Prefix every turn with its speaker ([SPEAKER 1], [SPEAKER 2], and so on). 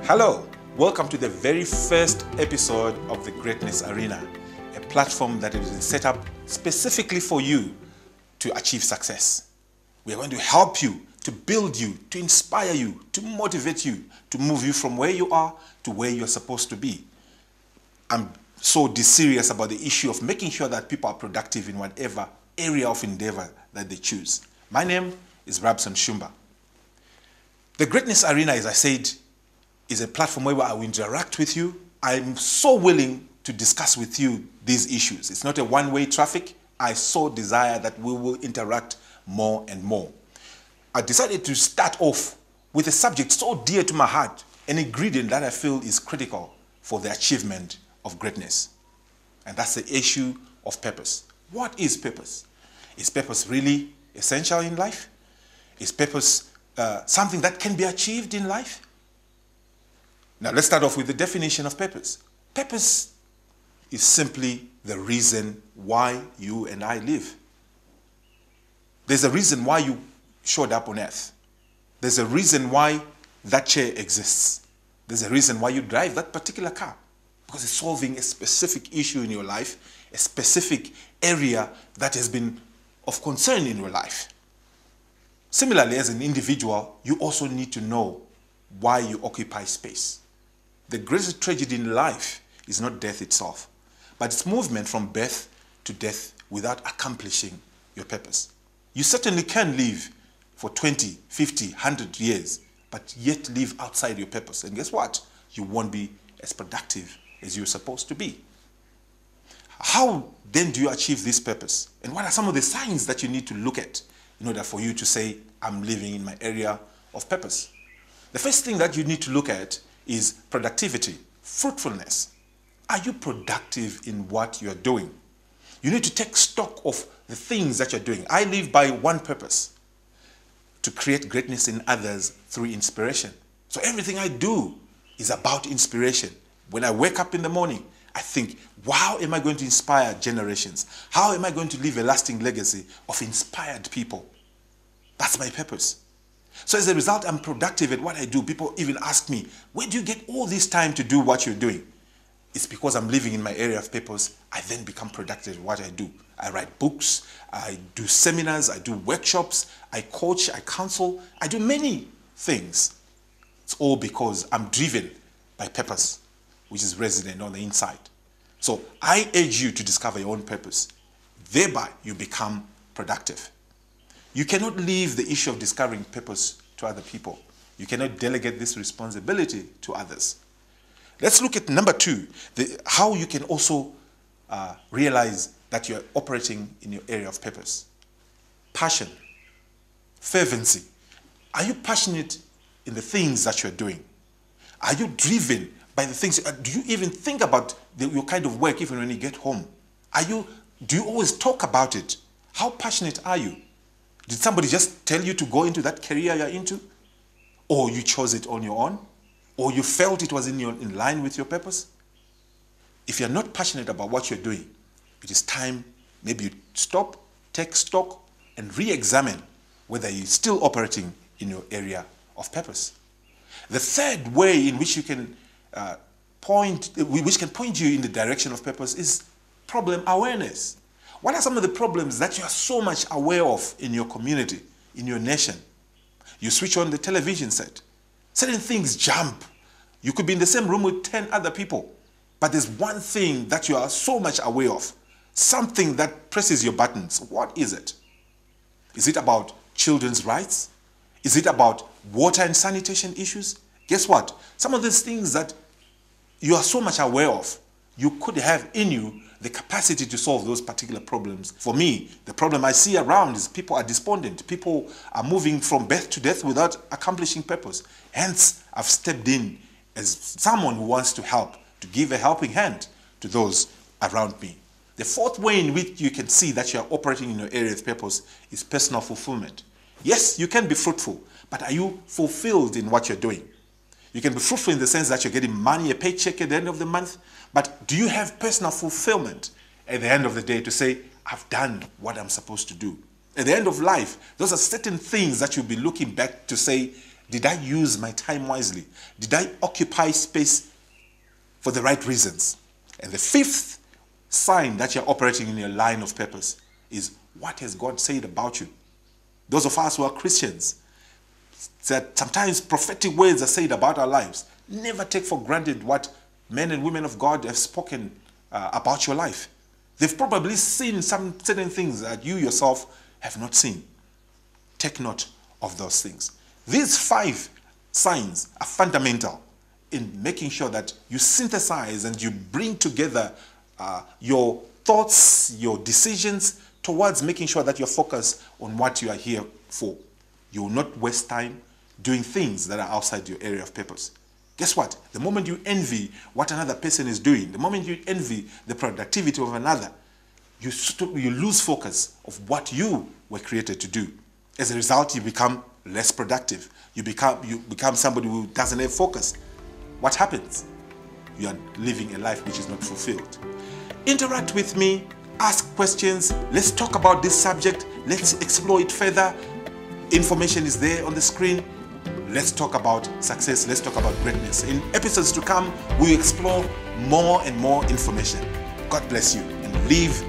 [SPEAKER 1] Hello, welcome to the very first episode of the Greatness Arena, a platform that has been set up specifically for you to achieve success. We are going to help you, to build you, to inspire you, to motivate you, to move you from where you are to where you're supposed to be. I'm so serious about the issue of making sure that people are productive in whatever area of endeavor that they choose. My name is Rabson Shumba. The Greatness Arena, as I said, is a platform where I will interact with you. I'm so willing to discuss with you these issues. It's not a one-way traffic. I so desire that we will interact more and more. I decided to start off with a subject so dear to my heart, an ingredient that I feel is critical for the achievement of greatness. And that's the issue of purpose. What is purpose? Is purpose really essential in life? Is purpose something that can be achieved in life? Now let's start off with the definition of purpose. Purpose is simply the reason why you and I live. There's a reason why you showed up on earth. There's a reason why that chair exists. There's a reason why you drive that particular car. Because it's solving a specific issue in your life, a specific area that has been of concern in your life. Similarly, as an individual, you also need to know why you occupy space. The greatest tragedy in life is not death itself, but it's movement from birth to death without accomplishing your purpose. You certainly can live for 20, 50, 100 years, but yet live outside your purpose. And guess what? You won't be as productive as you're supposed to be. How then do you achieve this purpose? And what are some of the signs that you need to look at in order for you to say, I'm living in my area of purpose? The first thing that you need to look at is productivity, fruitfulness. Are you productive in what you're doing? You need to take stock of the things that you're doing. I live by one purpose: to create greatness in others through inspiration. So everything I do is about inspiration. When I wake up in the morning, I think, how am I going to inspire generations? How am I going to leave a lasting legacy of inspired people? That's my purpose. So as a result, I'm productive at what I do. People even ask me, where do you get all this time to do what you're doing? It's because I'm living in my area of purpose. I then become productive at what I do. I write books, I do seminars, I do workshops, I coach, I counsel, I do many things. It's all because I'm driven by purpose, which is resident on the inside. So I urge you to discover your own purpose. Thereby, you become productive. You cannot leave the issue of discovering purpose to other people. You cannot delegate this responsibility to others. Let's look at number two, how you can also realize that you're operating in your area of purpose. Passion, fervency. Are you passionate in the things that you're doing? Are you driven by the things? Do you even think about your kind of work even when you get home? Do you always talk about it? How passionate are you? Did somebody just tell you to go into that career you're into? Or you chose it on your own? Or you felt it was in line with your purpose? If you're not passionate about what you're doing, it is time maybe you stop, take stock, and re-examine whether you're still operating in your area of purpose. The third way in which you can point you in the direction of purpose is problem awareness. What are some of the problems that you are so much aware of in your community, in your nation? You switch on the television set. Certain things jump. You could be in the same room with 10 other people, but there's one thing that you are so much aware of, something that presses your buttons. What is it? Is it about children's rights? Is it about water and sanitation issues? Guess what? Some of these things that you are so much aware of, you could have in you the capacity to solve those particular problems. For me, the problem I see around is people are despondent. People are moving from birth to death without accomplishing purpose. Hence, I've stepped in as someone who wants to help, to give a helping hand to those around me. The fourth way in which you can see that you are operating in your area of purpose is personal fulfillment. Yes, you can be fruitful, but are you fulfilled in what you're doing? You can be fruitful in the sense that you're getting money, a paycheck at the end of the month, but do you have personal fulfillment at the end of the day to say, I've done what I'm supposed to do? At the end of life, those are certain things that you'll be looking back to say, Did I use my time wisely? Did I occupy space for the right reasons? And the fifth sign that you're operating in your line of purpose is, what has God said about you? Those of us who are Christians, that sometimes prophetic words are said about our lives. Never take for granted what men and women of God have spoken about your life. They've probably seen some certain things that you yourself have not seen. Take note of those things. These 5 signs are fundamental in making sure that you synthesize and you bring together your thoughts, your decisions towards making sure that you're focused on what you are here for. You will not waste time doing things that are outside your area of purpose. Guess what? The moment you envy what another person is doing, the moment you envy the productivity of another, you lose focus of what you were created to do. As a result, you become less productive. You become somebody who doesn't have focus. What happens? You are living a life which is not fulfilled. Interact with me, ask questions. Let's talk about this subject. Let's explore it further. Information is there on the screen. Let's talk about success. Let's talk about greatness. In episodes to come, we explore more and more information. God bless you and live